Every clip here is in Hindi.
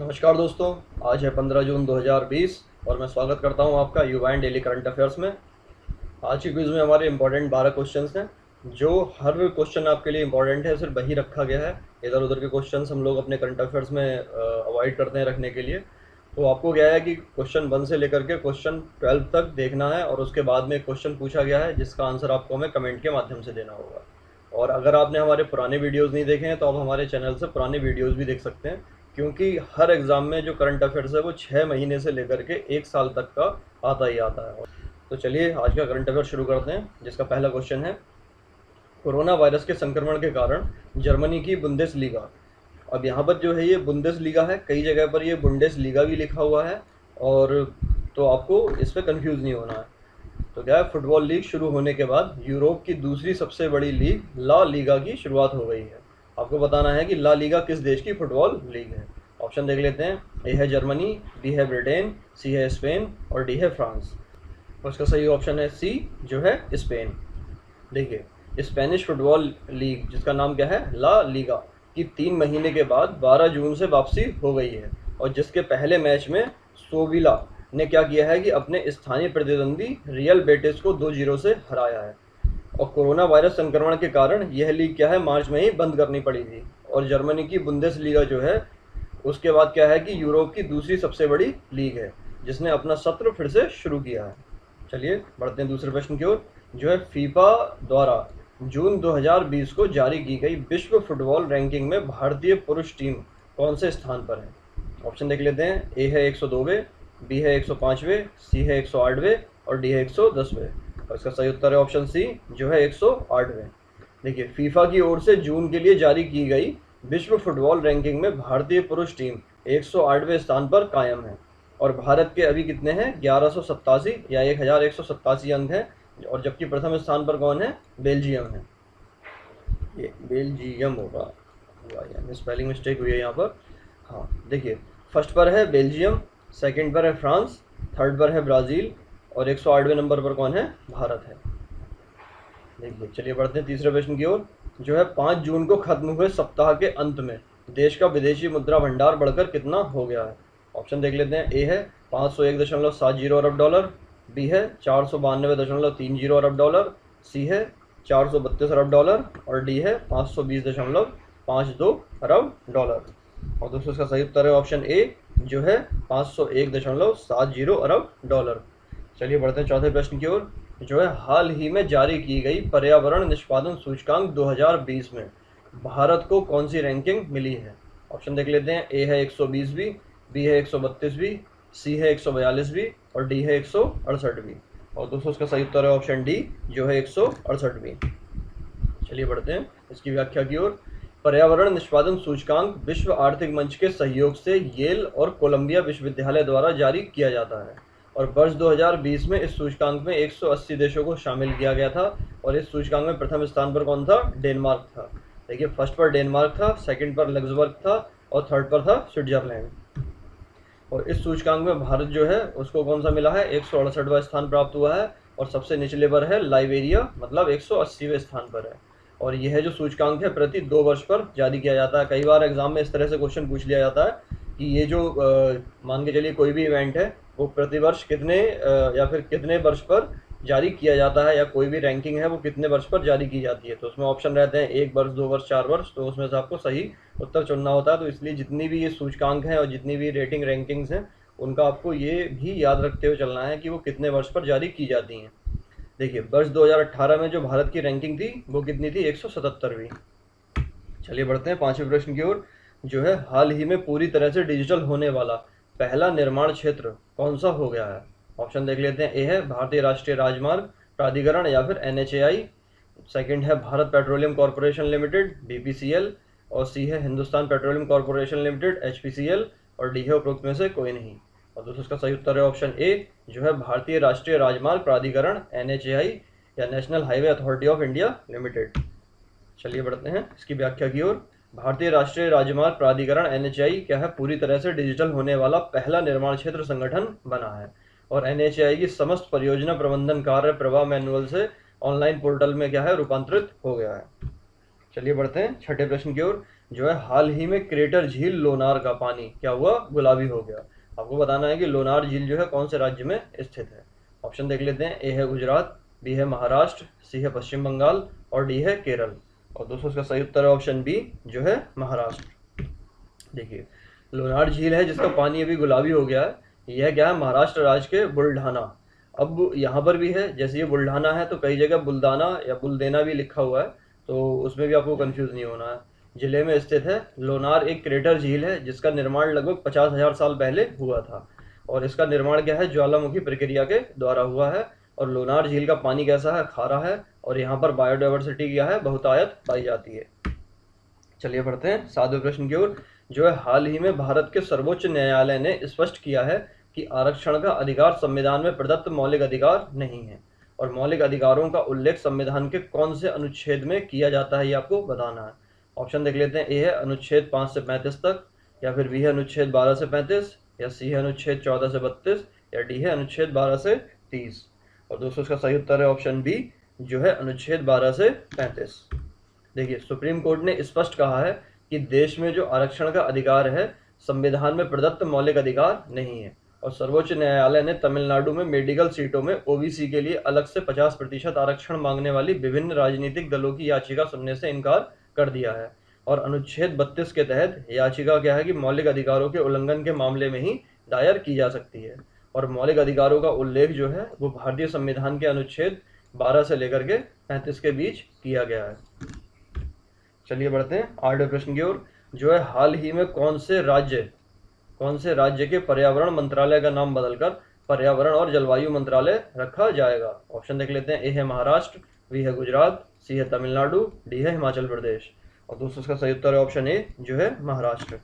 नमस्कार दोस्तों। आज है 15 जून 2020 और मैं स्वागत करता हूं आपका युवा एंड डेली करंट अफेयर्स में। आज की क्विज में हमारे इंपॉर्टेंट 12 क्वेश्चंस हैं। जो हर क्वेश्चन आपके लिए इंपॉर्टेंट है, सिर्फ वही रखा गया है। इधर उधर के क्वेश्चंस हम लोग अपने करंट अफेयर्स में अवॉइड करते हैं रखने के लिए। तो आपको क्या है कि क्वेश्चन 1 से लेकर के क्वेश्चन 12 तक देखना है और उसके बाद में एक क्वेश्चन पूछा गया है जिसका आंसर आपको हमें कमेंट के माध्यम से देना होगा। और अगर आपने हमारे पुराने वीडियोस नहीं देखे हैं तो आप हमारे चैनल से पुराने वीडियोस भी देख सकते हैं, क्योंकि हर एग्ज़ाम में जो करंट अफेयर्स है वो 6 महीने से लेकर के 1 साल तक का आता ही आता है। तो चलिए आज का करंट अफेयर शुरू करते हैं, जिसका पहला क्वेश्चन है, कोरोना वायरस के संक्रमण के कारण जर्मनी की बुंदेसलीगा। अब यहाँ पर जो है ये बुंदेसलीगा है, कई जगह पर ये बुंडेसलीगा भी लिखा हुआ है, और तो आपको इस पर कन्फ्यूज़ नहीं होना है। तो क्या है, फुटबॉल लीग शुरू होने के बाद यूरोप की दूसरी सबसे बड़ी लीग ला लीगा की शुरुआत हो गई है। आपको बताना है कि ला लीगा किस देश की फुटबॉल लीग है। ऑप्शन देख लेते हैं। ए है जर्मनी, बी है ब्रिटेन, सी है स्पेन और डी है फ्रांस। और इसका सही ऑप्शन है सी, जो है स्पेन। देखिए, स्पेनिश फुटबॉल लीग, जिसका नाम क्या है, ला लीगा, की 3 महीने के बाद 12 जून से वापसी हो गई है, और जिसके पहले मैच में सोविला ने क्या किया है कि अपने स्थानीय प्रतिद्वंदी रियल बेटिस को 2-0 से हराया है। और कोरोना वायरस संक्रमण के कारण यह लीग क्या है, मार्च में ही बंद करनी पड़ी थी। और जर्मनी की बुंदेसलीगा जो है, उसके बाद क्या है कि यूरोप की दूसरी सबसे बड़ी लीग है, जिसने अपना सत्र फिर से शुरू किया है। चलिए बढ़ते हैं दूसरे प्रश्न की ओर, जो है फीफा द्वारा जून 2020 को जारी की गई विश्व फुटबॉल रैंकिंग में भारतीय पुरुष टीम कौन से स्थान पर है। ऑप्शन देख लेते हैं। ए है 102वें, बी है 105वें, सी है 108वें और डी है 110वें। और इसका सही उत्तर है ऑप्शन सी, जो है 108वें। देखिए, फीफा की ओर से जून के लिए जारी की गई विश्व फुटबॉल रैंकिंग में भारतीय पुरुष टीम 108वें स्थान पर कायम है। और भारत के अभी कितने हैं, 1187 या 1187 अंक हैं। और जबकि प्रथम स्थान पर कौन है, बेल्जियम है। ये बेल्जियम होगा, यानी स्पेलिंग मिस्टेक हुई है यहाँ पर। हाँ देखिए, फर्स्ट पर है बेल्जियम, सेकंड पर है फ्रांस, थर्ड पर है ब्राज़ील और 108वें नंबर पर कौन है, भारत है। देखिए, चलिए बढ़ते हैं तीसरे प्रश्न की ओर, जो है 5 जून को खत्म हुए सप्ताह के अंत में देश का विदेशी मुद्रा भंडार बढ़कर कितना हो गया है। ऑप्शन देख लेते हैं। ए है 501.70 अरब डॉलर, बी है 492.30 अरब डॉलर, सी है 432 अरब डॉलर और डी है 520.52 अरब डॉलर। और दोस्तों इसका सही उत्तर है ऑप्शन ए, जो है 501.70 अरब डॉलर। चलिए बढ़ते हैं चौथे प्रश्न की ओर, जो है हाल ही में जारी की गई पर्यावरण निष्पादन सूचकांक 2020 में भारत को कौन सी रैंकिंग मिली है। ऑप्शन देख लेते हैं। ए है 120वीं, बी है 132वीं, सी है 142वीं और डी है 168वीं। और दोस्तों इसका सही उत्तर है ऑप्शन डी, जो है 168वीं। चलिए बढ़ते हैं इसकी व्याख्या की ओर। पर्यावरण निष्पादन सूचकांक विश्व आर्थिक मंच के सहयोग से येल और कोलंबिया विश्वविद्यालय द्वारा जारी किया जाता है, और वर्ष 2020 में इस सूचकांक में 180 देशों को शामिल किया गया था। और इस सूचकांक में प्रथम स्थान पर कौन था, डेनमार्क था। देखिए, फर्स्ट पर डेनमार्क था, सेकंड पर लग्जमबर्ग था और थर्ड पर था स्विट्जरलैंड। और इस सूचकांक में भारत जो है उसको कौन सा मिला है, 168वां स्थान प्राप्त हुआ है। और सबसे निचले पर है लाइबेरिया, मतलब 180वें स्थान पर है। और यह जो सूचकांक है प्रति 2 वर्ष पर जारी किया जाता है। कई बार एग्जाम में इस तरह से क्वेश्चन पूछ लिया जाता है कि ये जो मान के चलिए कोई भी इवेंट है वो प्रतिवर्ष कितने या फिर कितने वर्ष पर जारी किया जाता है, या कोई भी रैंकिंग है वो कितने वर्ष पर जारी की जाती है। तो उसमें ऑप्शन रहते हैं 1 वर्ष, 2 वर्ष, 4 वर्ष। तो उसमें से आपको सही उत्तर चुनना होता है। तो इसलिए जितनी भी ये सूचकांक हैं और जितनी भी रेटिंग रैंकिंग्स हैं, उनका आपको ये भी याद रखते हुए चलना है कि वो कितने वर्ष पर जारी की जाती हैं। देखिए, वर्ष 2018 में जो भारत की रैंकिंग थी वो कितनी थी, 177वीं। चलिए बढ़ते हैं पांचवें प्रश्न की ओर, जो है हाल ही में पूरी तरह से डिजिटल होने वाला पहला निर्माण क्षेत्र कौन सा हो गया है। ऑप्शन देख लेते हैं। ए है भारतीय राष्ट्रीय राजमार्ग प्राधिकरण या फिर NHAI, सेकंड है Bharat petroleum corporation limited BPCL, और सी है Hindustan petroleum corporation limited HPCL, और डी है उपरोक्त में से कोई नहीं। और दोस्तों इसका सही उत्तर है ऑप्शन ए, जो है भारतीय राष्ट्रीय राजमार्ग प्राधिकरण NHAI या national highway authority of India limited. चलिए बढ़ते हैं इसकी व्याख्या की ओर। भारतीय राष्ट्रीय राजमार्ग प्राधिकरण NHAI क्या है, पूरी तरह से डिजिटल होने वाला पहला निर्माण क्षेत्र संगठन बना है। और NHAI की समस्त परियोजना प्रबंधन कार्य प्रवाह मैनुअल से ऑनलाइन पोर्टल में क्या है, रूपांतरित हो गया है। चलिए बढ़ते हैं छठे प्रश्न की ओर, जो है हाल ही में क्रेटर झील लोनार का पानी क्या हुआ, गुलाबी हो गया। आपको बताना है कि लोनार झील जो है कौन से राज्य में स्थित है। ऑप्शन देख लेते हैं, ए है गुजरात, बी है महाराष्ट्र, सी है पश्चिम बंगाल और डी है केरल। और दोस्तों इसका सही उत्तर है ऑप्शन बी जो है महाराष्ट्र। देखिए लोनार झील है जिसका पानी अभी गुलाबी हो गया है, यह क्या है, महाराष्ट्र राज्य के बुल्ढाना। अब यहाँ पर भी है, जैसे ये बुल्ढाना है तो कई जगह बुल्दाना या बुल्देना भी लिखा हुआ है, तो उसमें भी आपको कंफ्यूज नहीं होना है। जिले में स्थित है। लोनार एक क्रेटर झील है जिसका निर्माण लगभग 50,000 साल पहले हुआ था, और इसका निर्माण क्या है, ज्वालामुखी प्रक्रिया के द्वारा हुआ है। और लोनार झील का पानी कैसा है, खारा है, और यहाँ पर बायोडाइवर्सिटी क्या है, बहुतायत पाई जाती है। चलिए बढ़ते हैं 7वें प्रश्न की ओर। जो है हाल ही में भारत के सर्वोच्च न्यायालय ने स्पष्ट किया है कि आरक्षण का अधिकार संविधान में प्रदत्त मौलिक अधिकार नहीं है। और मौलिक अधिकारों का उल्लेख संविधान के कौन से अनुच्छेद में किया जाता है, ये आपको बताना है। ऑप्शन देख लेते हैं, ए है अनुच्छेद 5 से 35 तक, या फिर बी है अनुच्छेद 12 से 35, या सी है अनुच्छेद 14 से 32, या डी है अनुच्छेद 12 से 30। और दोस्तों इसका सही उत्तर है ऑप्शन बी जो है अनुच्छेद 12 से 35। देखिए सुप्रीम कोर्ट ने स्पष्ट कहा है कि देश में जो आरक्षण का अधिकार है संविधान में प्रदत्त मौलिक अधिकार नहीं है। और सर्वोच्च न्यायालय ने तमिलनाडु में मेडिकल सीटों में ओबीसी के लिए अलग से 50% आरक्षण मांगने वाली विभिन्न राजनीतिक दलों की याचिका सुनने से इनकार कर दिया है। और अनुच्छेद 32 के तहत याचिका क्या है कि मौलिक अधिकारों के उल्लंघन के मामले में ही दायर की जा सकती है। और मौलिक अधिकारों का उल्लेख जो है वो भारतीय संविधान के अनुच्छेद 12 से लेकर के 35 के बीच किया गया है। चलिए बढ़ते हैं 8वें प्रश्न की ओर। जो है हाल ही में कौन से राज्य के पर्यावरण मंत्रालय का नाम बदलकर पर्यावरण और जलवायु मंत्रालय रखा जाएगा। ऑप्शन देख लेते हैं, ए है महाराष्ट्र, बी है गुजरात, सी है तमिलनाडु, डी है हिमाचल प्रदेश। और दोस्तों इसका सही उत्तर है ऑप्शन ए जो है महाराष्ट्र।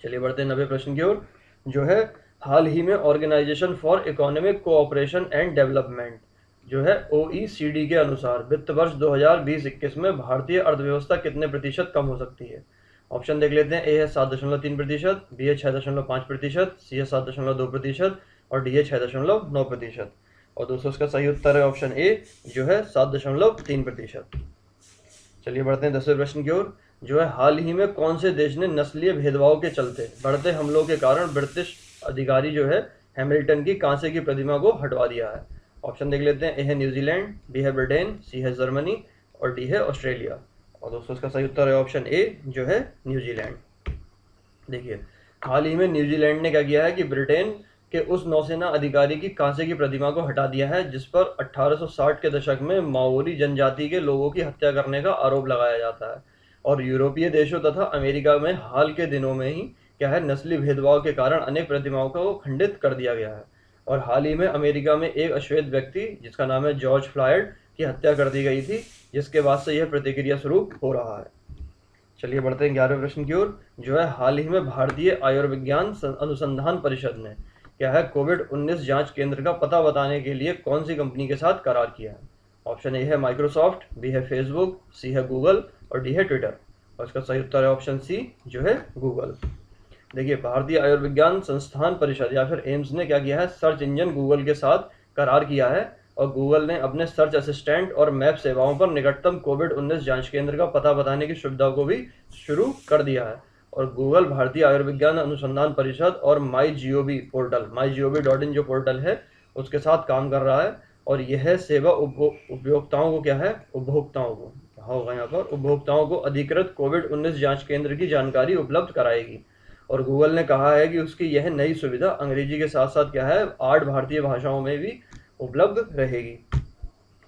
चलिए बढ़ते हैं 90वें प्रश्न की ओर। जो है हाल ही में organisation for economic cooperation and development जो है OECD के अनुसार वित्त वर्ष 2020-21 में भारतीय अर्थव्यवस्था कितने प्रतिशत कम हो सकती है। ऑप्शन देख लेते हैं, ए है 7.3%, बी है 6.5%, सी है 7.2% और डी है 6.9%। और दोस्तों इसका सही उत्तर है ऑप्शन ए जो है 7.3%। चलिए बढ़ते हैं 10वें प्रश्न की ओर। जो है हाल ही में कौन से देश ने नस्लीय भेदभाव के चलते बढ़ते हमलों के कारण ब्रिटिश अधिकारी जो है हैमिल्टन की कांसे की प्रतिमा को हटवा दिया है। ऑप्शन देख लेते हैं, ए है न्यूजीलैंड, बी है ब्रिटेन, सी है जर्मनी और डी है ऑस्ट्रेलिया। और दोस्तों इसका सही उत्तर है ऑप्शन ए जो है न्यूजीलैंड। देखिए हाल ही में न्यूजीलैंड ने क्या किया है कि ब्रिटेन के उस नौसेना अधिकारी की कांसे की प्रतिमा को हटा दिया है जिस पर 1860 के दशक में माओरी जनजाति के लोगों की हत्या करने का आरोप लगाया जाता है। और यूरोपीय देशों तथा अमेरिका में हाल के दिनों में ही क्या है, नस्ली भेदभाव के कारण अनेक प्रतिमाओं को खंडित कर दिया गया है। और हाल ही में अमेरिका में एक अश्वेत व्यक्ति जिसका नाम है जॉर्ज फ्लॉयड की हत्या कर दी गई थी, जिसके बाद से यह प्रतिक्रिया शुरू हो रहा है। चलिए बढ़ते हैं 11वें प्रश्न की ओर। जो है हाल ही में भारतीय आयुर्विज्ञान अनुसंधान परिषद ने क्या है कोविड-19 जांच केंद्र का पता बताने के लिए कौन सी कंपनी के साथ करार किया है। ऑप्शन ए है माइक्रोसॉफ्ट, बी है फेसबुक, सी है गूगल और डी है ट्विटर। और इसका सही उत्तर है ऑप्शन सी जो है गूगल। देखिए भारतीय आयुर्विज्ञान संस्थान परिषद या फिर एम्स ने क्या किया है, सर्च इंजन गूगल के साथ करार किया है। और गूगल ने अपने सर्च असिस्टेंट और मैप सेवाओं पर निकटतम कोविड-19 जांच केंद्र का पता बताने की सुविधा को भी शुरू कर दिया है। और गूगल भारतीय आयुर्विज्ञान अनुसंधान परिषद और MyGov जो पोर्टल है उसके साथ काम कर रहा है। और यह सेवा उपभोक्ताओं को क्या है, उपभोक्ताओं को अधिकृत कोविड-19 जांच केंद्र की जानकारी उपलब्ध कराएगी। और गूगल ने कहा है कि उसकी यह नई सुविधा अंग्रेजी के साथ साथ क्या है 8 भारतीय भाषाओं में भी उपलब्ध रहेगी।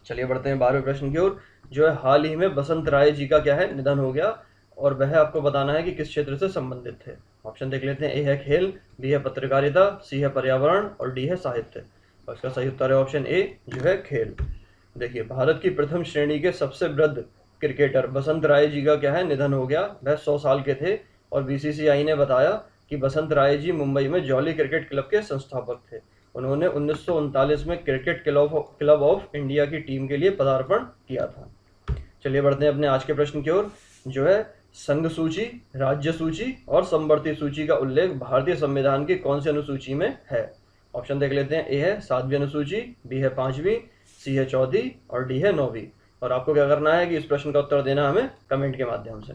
चलिए बढ़ते हैं 12वें प्रश्न की ओर। जो है हाल ही में बसंत राय जी का क्या है निधन हो गया, और वह आपको बताना है कि किस क्षेत्र से संबंधित थे। ऑप्शन देख लेते हैं, ए है खेल, बी है पत्रकारिता, सी है पर्यावरण और डी है साहित्य। और इसका सही उत्तर है ऑप्शन ए जो है खेल। देखिए भारत की प्रथम श्रेणी के सबसे वृद्ध क्रिकेटर बसंत राय जी का क्या है निधन हो गया। वह 100 साल के थे। और BCCI ने बताया कि बसंत राय जी मुंबई में जॉली क्रिकेट क्लब के संस्थापक थे। उन्होंने 1939 में क्रिकेट क्लब ऑफ इंडिया की टीम के लिए पदार्पण किया था। चलिए बढ़ते हैं अपने आज के प्रश्न की ओर। जो है संघ सूची, राज्य सूची और समवर्ती सूची का उल्लेख भारतीय संविधान की कौन सी अनुसूची में है। ऑप्शन देख लेते हैं, ए है 7वीं अनुसूची, बी है 5वीं, सी है 14वीं और डी है 9वीं। और आपको क्या करना है कि इस प्रश्न का उत्तर देना हमें कमेंट के माध्यम से।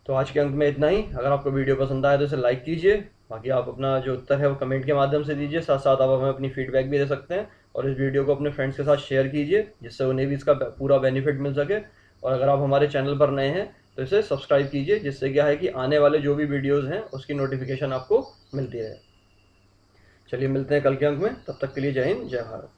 तो आज के अंक में इतना ही। अगर आपको वीडियो पसंद आया तो इसे लाइक कीजिए। बाकी आप अपना जो उत्तर है वो कमेंट के माध्यम से दीजिए। साथ साथ आप हमें अपनी फीडबैक भी दे सकते हैं और इस वीडियो को अपने फ्रेंड्स के साथ शेयर कीजिए, जिससे उन्हें भी इसका पूरा बेनिफिट मिल सके। और अगर आप हमारे चैनल पर नए हैं तो इसे सब्सक्राइब कीजिए, जिससे क्या है कि आने वाले जो भी वीडियोज़ हैं उसकी नोटिफिकेशन आपको मिलती रहे। चलिए मिलते हैं कल के अंक में, तब तक के लिए जय हिंद, जय भारत।